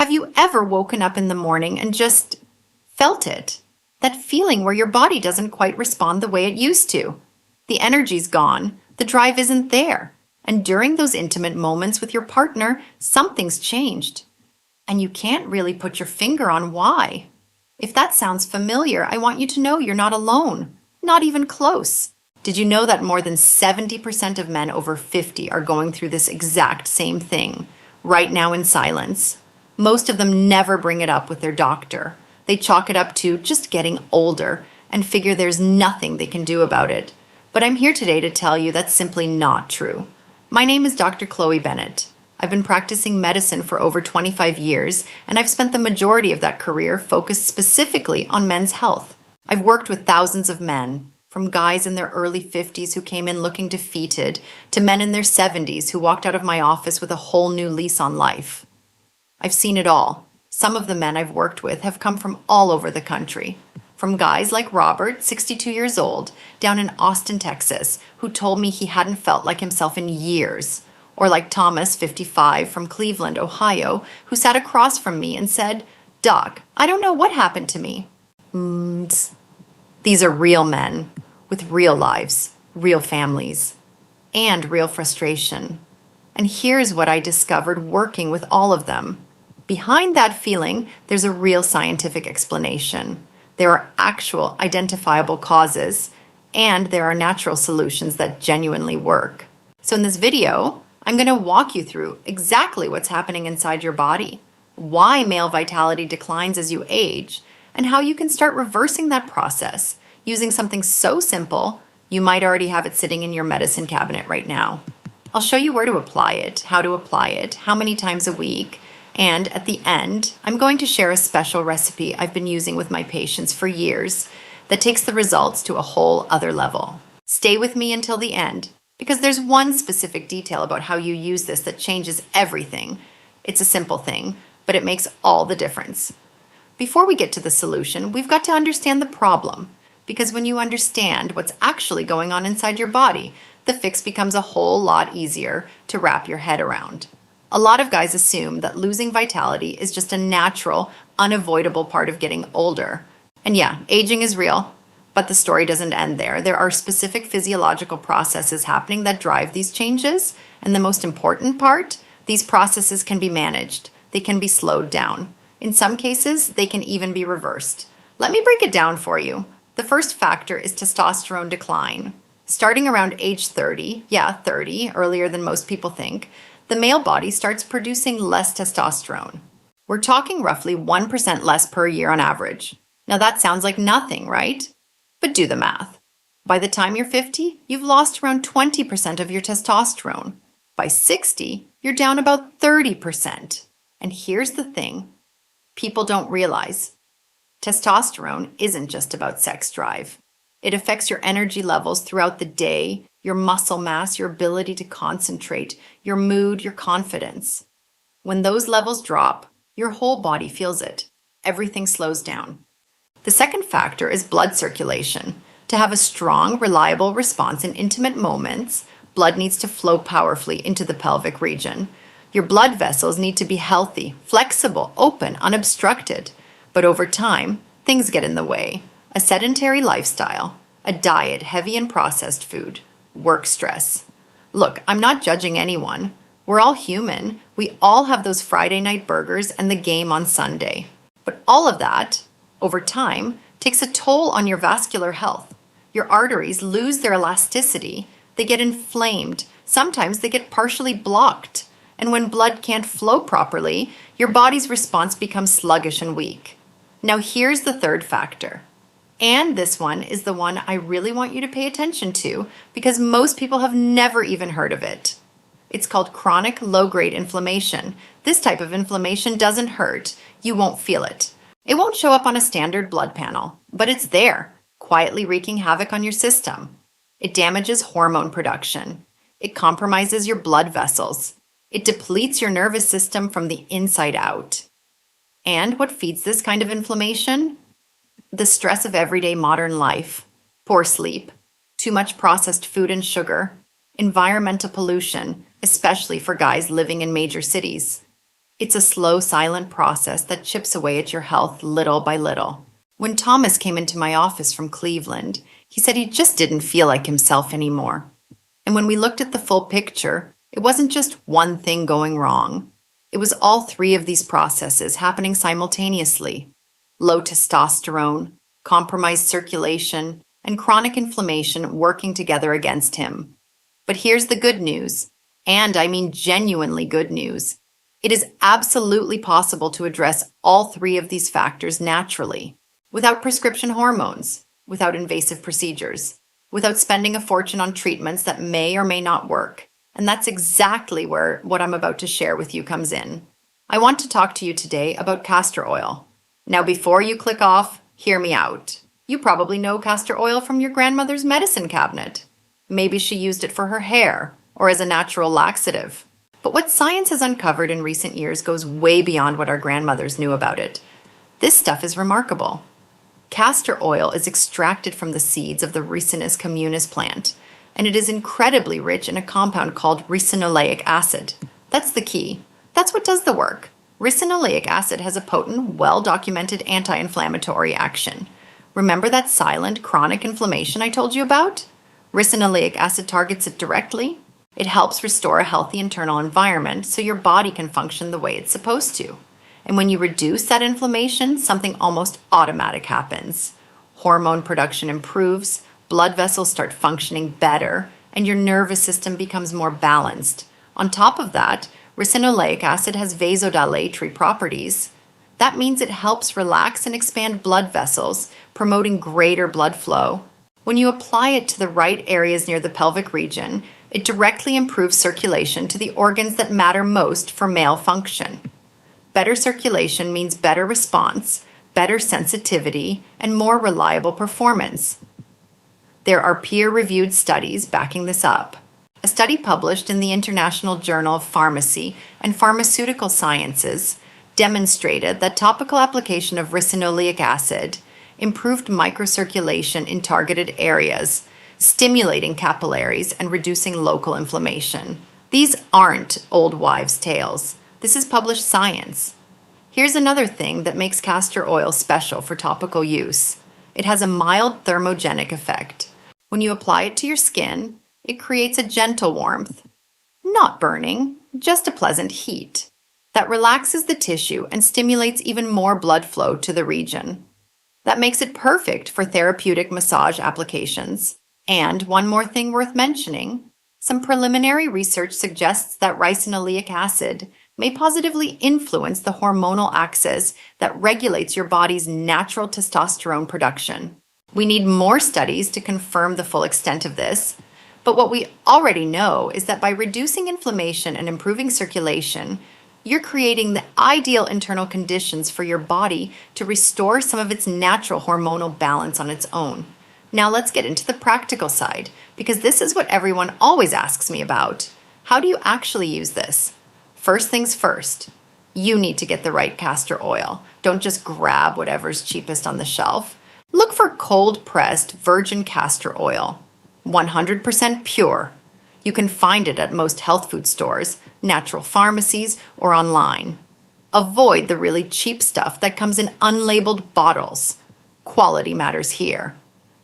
Have you ever woken up in the morning and just felt it? That feeling where your body doesn't quite respond the way it used to. The energy's gone, the drive isn't there. And during those intimate moments with your partner, something's changed. And you can't really put your finger on why. If that sounds familiar, I want you to know you're not alone. Not even close. Did you know that more than 70% of men over 50 are going through this exact same thing, right now in silence? Most of them never bring it up with their doctor. They chalk it up to just getting older and figure there's nothing they can do about it. But I'm here today to tell you that's simply not true. My name is Dr. Chloe Bennett. I've been practicing medicine for over 25 years, and I've spent the majority of that career focused specifically on men's health. I've worked with thousands of men, from guys in their early 50s who came in looking defeated, to men in their 70s who walked out of my office with a whole new lease on life. I've seen it all. Some of the men I've worked with have come from all over the country. From guys like Robert, 62 years old, down in Austin, Texas, who told me he hadn't felt like himself in years. Or like Thomas, 55, from Cleveland, Ohio, who sat across from me and said, "Doc, I don't know what happened to me." These are real men, with real lives, real families, and real frustration. And here's what I discovered working with all of them. Behind that feeling, there's a real scientific explanation. There are actual identifiable causes, and there are natural solutions that genuinely work. So in this video, I'm going to walk you through exactly what's happening inside your body, why male vitality declines as you age, and how you can start reversing that process using something so simple you might already have it sitting in your medicine cabinet right now. I'll show you where to apply it, how to apply it, how many times a week, and at the end, I'm going to share a special recipe I've been using with my patients for years that takes the results to a whole other level. Stay with me until the end, because there's one specific detail about how you use this that changes everything. It's a simple thing, but it makes all the difference. Before we get to the solution, we've got to understand the problem, because when you understand what's actually going on inside your body, the fix becomes a whole lot easier to wrap your head around. A lot of guys assume that losing vitality is just a natural, unavoidable part of getting older. And yeah, aging is real, but the story doesn't end there. There are specific physiological processes happening that drive these changes, and the most important part, these processes can be managed. They can be slowed down. In some cases, they can even be reversed. Let me break it down for you. The first factor is testosterone decline. Starting around age 30, 30, earlier than most people think, the male body starts producing less testosterone. We're talking roughly 1% less per year on average. Now that sounds like nothing, right? But do the math. By the time you're 50, you've lost around 20% of your testosterone. By 60, you're down about 30%. And here's the thing people don't realize. Testosterone isn't just about sex drive. It affects your energy levels throughout the day, your muscle mass, your ability to concentrate, your mood, your confidence. When those levels drop, your whole body feels it. Everything slows down. The second factor is blood circulation. To have a strong, reliable response in intimate moments, blood needs to flow powerfully into the pelvic region. Your blood vessels need to be healthy, flexible, open, unobstructed. But over time, things get in the way. A sedentary lifestyle, a diet heavy in processed food, work stress. Look, I'm not judging anyone. We're all human. We all have those Friday night burgers and the game on Sunday. But all of that, over time, takes a toll on your vascular health. Your arteries lose their elasticity. They get inflamed. Sometimes they get partially blocked. And when blood can't flow properly, your body's response becomes sluggish and weak. Now here's the third factor. And this one is the one I really want you to pay attention to because most people have never even heard of it. It's called chronic low-grade inflammation. This type of inflammation doesn't hurt. You won't feel it. It won't show up on a standard blood panel, but it's there, quietly wreaking havoc on your system. It damages hormone production. It compromises your blood vessels. It depletes your nervous system from the inside out. And what feeds this kind of inflammation? The stress of everyday modern life, poor sleep, too much processed food and sugar, environmental pollution, especially for guys living in major cities. It's a slow, silent process that chips away at your health little by little. When Thomas came into my office from Cleveland, he said he just didn't feel like himself anymore. And when we looked at the full picture, it wasn't just one thing going wrong. It was all three of these processes happening simultaneously. Low testosterone, compromised circulation, and chronic inflammation working together against him. But here's the good news, and I mean genuinely good news. It is absolutely possible to address all three of these factors naturally, without prescription hormones, without invasive procedures, without spending a fortune on treatments that may or may not work. And that's exactly where what I'm about to share with you comes in. I want to talk to you today about castor oil. Now, before you click off, hear me out. You probably know castor oil from your grandmother's medicine cabinet. Maybe she used it for her hair or as a natural laxative. But what science has uncovered in recent years goes way beyond what our grandmothers knew about it. This stuff is remarkable. Castor oil is extracted from the seeds of the Ricinus communis plant, and it is incredibly rich in a compound called ricinoleic acid. That's the key. That's what does the work. Ricinoleic acid has a potent, well-documented anti-inflammatory action. Remember that silent, chronic inflammation I told you about? Ricinoleic acid targets it directly. It helps restore a healthy internal environment so your body can function the way it's supposed to. And when you reduce that inflammation, something almost automatic happens. Hormone production improves, blood vessels start functioning better, and your nervous system becomes more balanced. On top of that, ricinoleic acid has vasodilatory properties. That means it helps relax and expand blood vessels, promoting greater blood flow. When you apply it to the right areas near the pelvic region, it directly improves circulation to the organs that matter most for male function. Better circulation means better response, better sensitivity, and more reliable performance. There are peer-reviewed studies backing this up. A study published in the International Journal of Pharmacy and Pharmaceutical Sciences demonstrated that topical application of ricinoleic acid improved microcirculation in targeted areas, stimulating capillaries and reducing local inflammation. These aren't old wives' tales. This is published science. Here's another thing that makes castor oil special for topical use. It has a mild thermogenic effect. When you apply it to your skin, it creates a gentle warmth. Not burning, just a pleasant heat that relaxes the tissue and stimulates even more blood flow to the region. That makes it perfect for therapeutic massage applications. And one more thing worth mentioning, some preliminary research suggests that ricinoleic acid may positively influence the hormonal axis that regulates your body's natural testosterone production. We need more studies to confirm the full extent of this, but what we already know is that by reducing inflammation and improving circulation, you're creating the ideal internal conditions for your body to restore some of its natural hormonal balance on its own. Now let's get into the practical side, because this is what everyone always asks me about. How do you actually use this? First things first, you need to get the right castor oil. Don't just grab whatever's cheapest on the shelf. Look for cold-pressed virgin castor oil, 100% pure. You can find it at most health food stores, natural pharmacies, or online. Avoid the really cheap stuff that comes in unlabeled bottles. Quality matters here.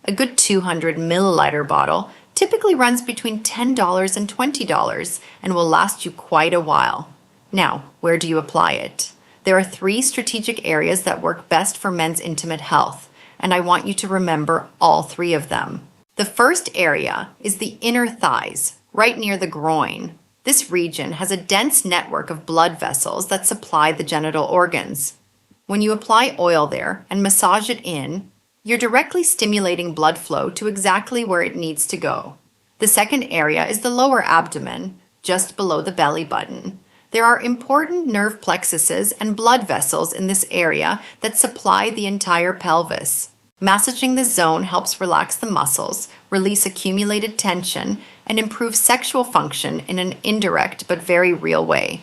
A good 200 milliliter bottle typically runs between $10 and $20 and will last you quite a while. Now, where do you apply it? There are 3 strategic areas that work best for men's intimate health, and I want you to remember all 3 of them. The first area is the inner thighs, right near the groin. This region has a dense network of blood vessels that supply the genital organs. When you apply oil there and massage it in, you're directly stimulating blood flow to exactly where it needs to go. The second area is the lower abdomen, just below the belly button. There are important nerve plexuses and blood vessels in this area that supply the entire pelvis. Massaging the zone helps relax the muscles, release accumulated tension, and improve sexual function in an indirect but very real way.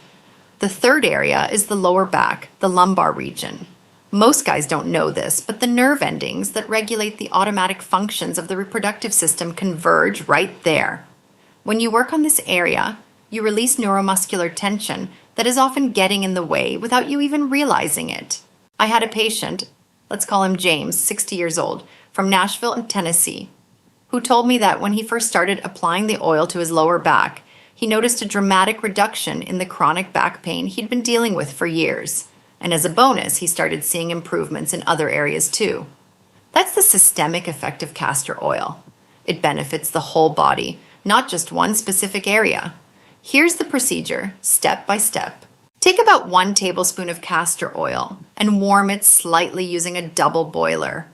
The third area is the lower back, the lumbar region. Most guys don't know this, but the nerve endings that regulate the automatic functions of the reproductive system converge right there. When you work on this area, you release neuromuscular tension that is often getting in the way without you even realizing it. I had a patient, let's call him James, 60 years old, from Nashville, Tennessee, who told me that when he first started applying the oil to his lower back, he noticed a dramatic reduction in the chronic back pain he'd been dealing with for years. And as a bonus, he started seeing improvements in other areas too. That's the systemic effect of castor oil. It benefits the whole body, not just one specific area. Here's the procedure, step by step. Take about 1 tablespoon of castor oil and warm it slightly using a double boiler.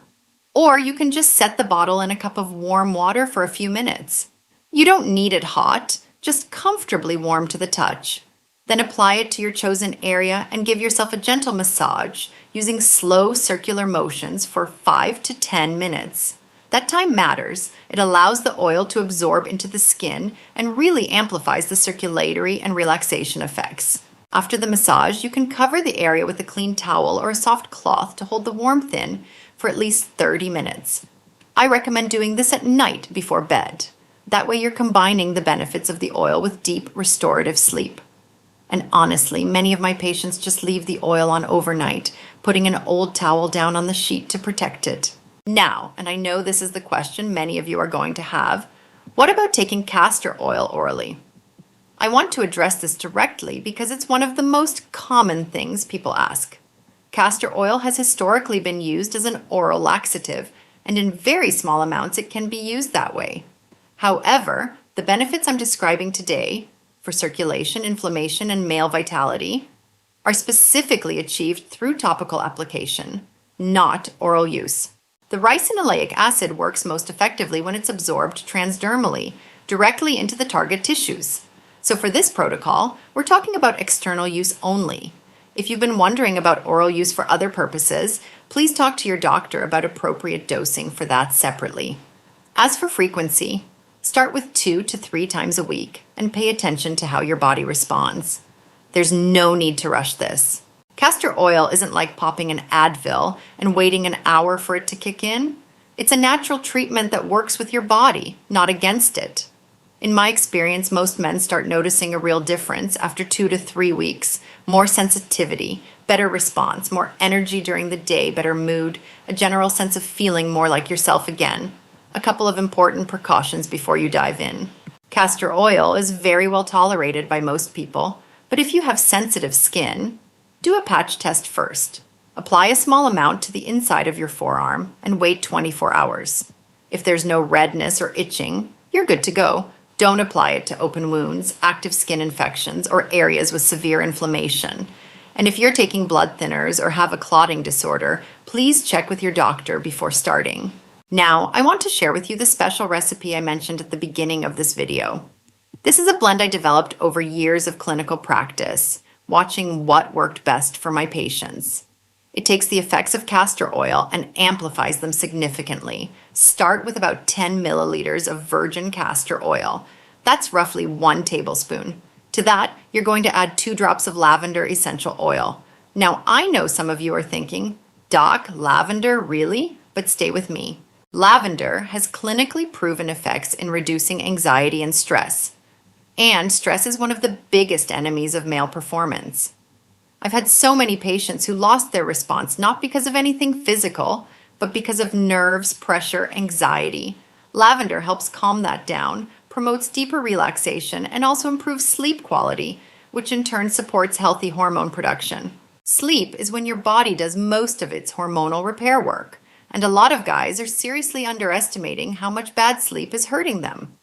Or you can just set the bottle in a cup of warm water for a few minutes. You don't need it hot, just comfortably warm to the touch. Then apply it to your chosen area and give yourself a gentle massage using slow circular motions for 5 to 10 minutes. That time matters. It allows the oil to absorb into the skin and really amplifies the circulatory and relaxation effects. After the massage, you can cover the area with a clean towel or a soft cloth to hold the warmth in for at least 30 minutes. I recommend doing this at night before bed. That way you're combining the benefits of the oil with deep restorative sleep. And honestly, many of my patients just leave the oil on overnight, putting an old towel down on the sheet to protect it. Now, and I know this is the question many of you are going to have, what about taking castor oil orally? I want to address this directly because it's one of the most common things people ask. Castor oil has historically been used as an oral laxative, and in very small amounts it can be used that way. However, the benefits I'm describing today for circulation, inflammation, and male vitality are specifically achieved through topical application, not oral use. The ricinoleic acid works most effectively when it's absorbed transdermally, directly into the target tissues. So for this protocol, we're talking about external use only. If you've been wondering about oral use for other purposes, please talk to your doctor about appropriate dosing for that separately. As for frequency, start with 2 to 3 times a week and pay attention to how your body responds. There's no need to rush this. Castor oil isn't like popping an Advil and waiting an hour for it to kick in. It's a natural treatment that works with your body, not against it. In my experience, most men start noticing a real difference after 2 to 3 weeks. More sensitivity, better response, more energy during the day, better mood, a general sense of feeling more like yourself again. A couple of important precautions before you dive in. Castor oil is very well tolerated by most people, but if you have sensitive skin, do a patch test first. Apply a small amount to the inside of your forearm and wait 24 hours. If there's no redness or itching, you're good to go. Don't apply it to open wounds, active skin infections, or areas with severe inflammation. And if you're taking blood thinners or have a clotting disorder, please check with your doctor before starting. Now, I want to share with you the special recipe I mentioned at the beginning of this video. This is a blend I developed over years of clinical practice, watching what worked best for my patients. It takes the effects of castor oil and amplifies them significantly. Start with about 10 milliliters of virgin castor oil. That's roughly 1 tablespoon. To that, you're going to add 2 drops of lavender essential oil. Now, I know some of you are thinking, Doc, lavender, really? But stay with me. Lavender has clinically proven effects in reducing anxiety and stress. And stress is one of the biggest enemies of male performance. I've had so many patients who lost their response not because of anything physical, but because of nerves, pressure, anxiety. Lavender helps calm that down, promotes deeper relaxation, and also improves sleep quality, which in turn supports healthy hormone production. Sleep is when your body does most of its hormonal repair work, and a lot of guys are seriously underestimating how much bad sleep is hurting them.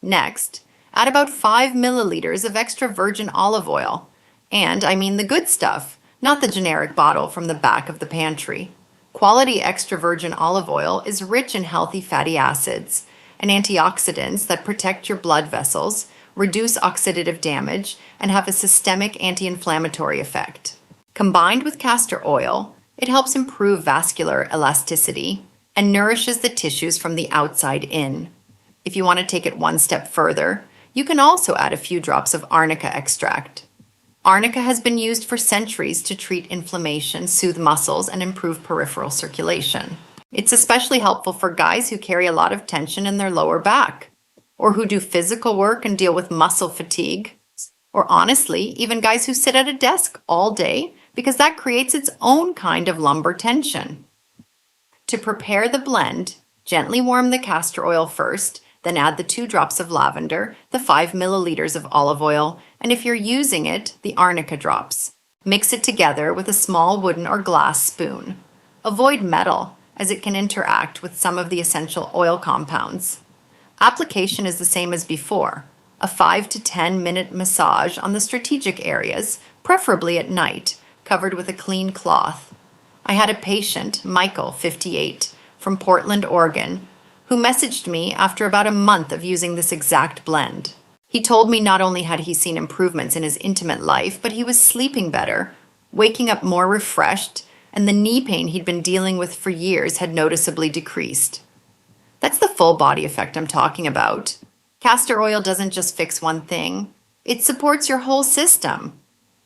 Next, add about 5 milliliters of extra virgin olive oil. And I mean the good stuff, not the generic bottle from the back of the pantry. Quality extra virgin olive oil is rich in healthy fatty acids and antioxidants that protect your blood vessels, reduce oxidative damage, and have a systemic anti-inflammatory effect. Combined with castor oil, it helps improve vascular elasticity and nourishes the tissues from the outside in. If you want to take it one step further, you can also add a few drops of arnica extract. Arnica has been used for centuries to treat inflammation, soothe muscles, and improve peripheral circulation. It's especially helpful for guys who carry a lot of tension in their lower back, or who do physical work and deal with muscle fatigue. Or honestly, even guys who sit at a desk all day, because that creates its own kind of lumbar tension. To prepare the blend, gently warm the castor oil first, then add the 2 drops of lavender, the 5 milliliters of olive oil, and if you're using it, the arnica drops. Mix it together with a small wooden or glass spoon. Avoid metal, as it can interact with some of the essential oil compounds. Application is the same as before, a 5 to 10 minute massage on the strategic areas, preferably at night, covered with a clean cloth. I had a patient, Michael, 58, from Portland, Oregon, who messaged me after about a month of using this exact blend. He told me not only had he seen improvements in his intimate life, but he was sleeping better, waking up more refreshed, and the knee pain he'd been dealing with for years had noticeably decreased. That's the full body effect I'm talking about. Castor oil doesn't just fix one thing, it supports your whole system.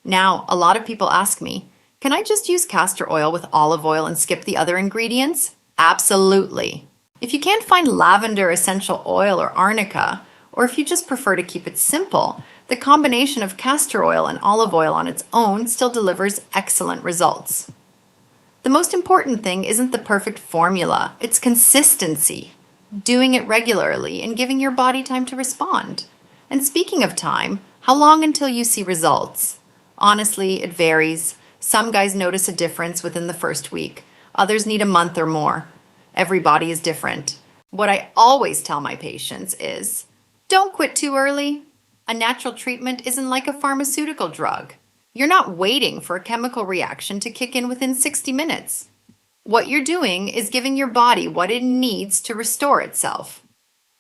Now, a lot of people ask me, can I just use castor oil with olive oil and skip the other ingredients? Absolutely. If you can't find lavender essential oil or arnica, or if you just prefer to keep it simple, the combination of castor oil and olive oil on its own still delivers excellent results. The most important thing isn't the perfect formula, it's consistency. Doing it regularly and giving your body time to respond. And speaking of time, how long until you see results? Honestly, it varies. Some guys notice a difference within the first week. Others need a month or more. Every body is different. What I always tell my patients is, don't quit too early. A natural treatment isn't like a pharmaceutical drug. You're not waiting for a chemical reaction to kick in within 60 minutes. What you're doing is giving your body what it needs to restore itself.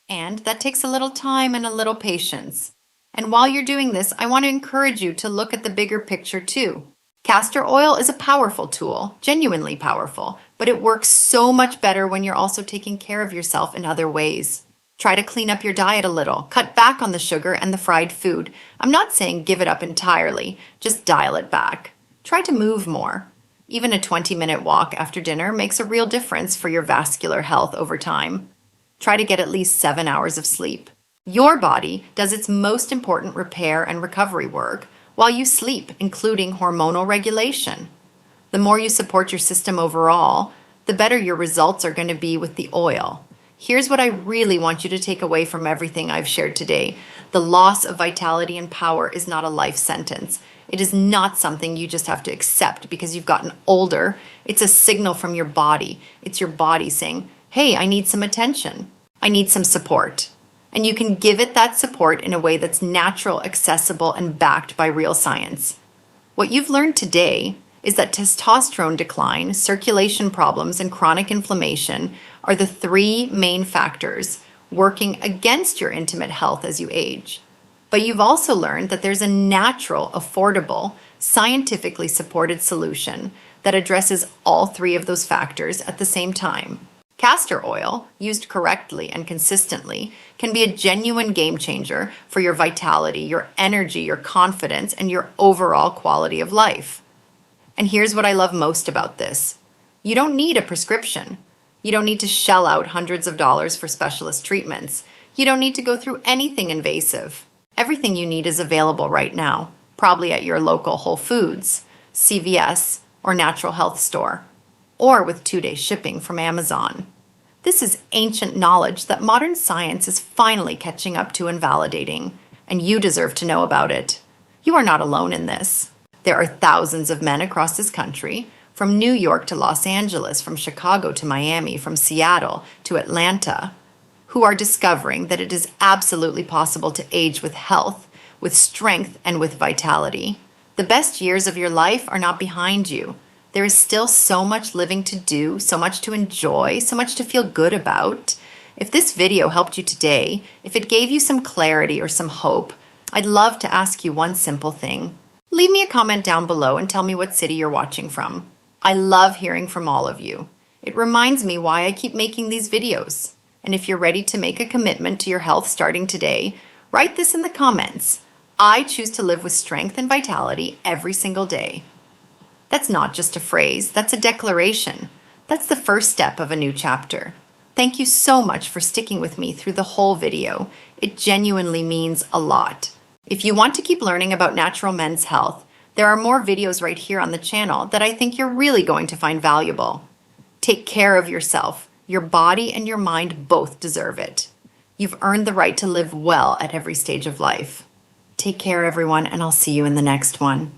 And that takes a little time and a little patience. And while you're doing this, I want to encourage you to look at the bigger picture too. Castor oil is a powerful tool, genuinely powerful, but it works so much better when you're also taking care of yourself in other ways. Try to clean up your diet a little, cut back on the sugar and the fried food. I'm not saying give it up entirely, just dial it back. Try to move more. Even a 20-minute walk after dinner makes a real difference for your vascular health over time. Try to get at least 7 hours of sleep. Your body does its most important repair and recovery work while you sleep, including hormonal regulation. The more you support your system overall, the better your results are going to be with the oil. Here's what I really want you to take away from everything I've shared today. The loss of vitality and power is not a life sentence. It is not something you just have to accept because you've gotten older. It's a signal from your body. It's your body saying, hey, I need some attention. I need some support. And you can give it that support in a way that's natural, accessible, and backed by real science. What you've learned today is that testosterone decline, circulation problems, and chronic inflammation are the 3 main factors working against your intimate health as you age. But you've also learned that there's a natural, affordable, scientifically supported solution that addresses all 3 of those factors at the same time. Castor oil, used correctly and consistently, can be a genuine game changer for your vitality, your energy, your confidence, and your overall quality of life. And here's what I love most about this. You don't need a prescription. You don't need to shell out hundreds of dollars for specialist treatments. You don't need to go through anything invasive. Everything you need is available right now, probably at your local Whole Foods, CVS, or natural health store, or with 2-day shipping from Amazon. This is ancient knowledge that modern science is finally catching up to and validating, and you deserve to know about it. You are not alone in this. There are thousands of men across this country, from New York to Los Angeles, from Chicago to Miami, from Seattle to Atlanta, who are discovering that it is absolutely possible to age with health, with strength, and with vitality. The best years of your life are not behind you. There is still so much living to do, so much to enjoy, so much to feel good about. If this video helped you today, if it gave you some clarity or some hope, I'd love to ask you one simple thing. Leave me a comment down below and tell me what city you're watching from. I love hearing from all of you. It reminds me why I keep making these videos. And if you're ready to make a commitment to your health starting today, write this in the comments. I choose to live with strength and vitality every single day. That's not just a phrase, that's a declaration. That's the first step of a new chapter. Thank you so much for sticking with me through the whole video. It genuinely means a lot. If you want to keep learning about natural men's health, there are more videos right here on the channel that I think you're really going to find valuable. Take care of yourself. Your body and your mind both deserve it. You've earned the right to live well at every stage of life. Take care, everyone, and I'll see you in the next one.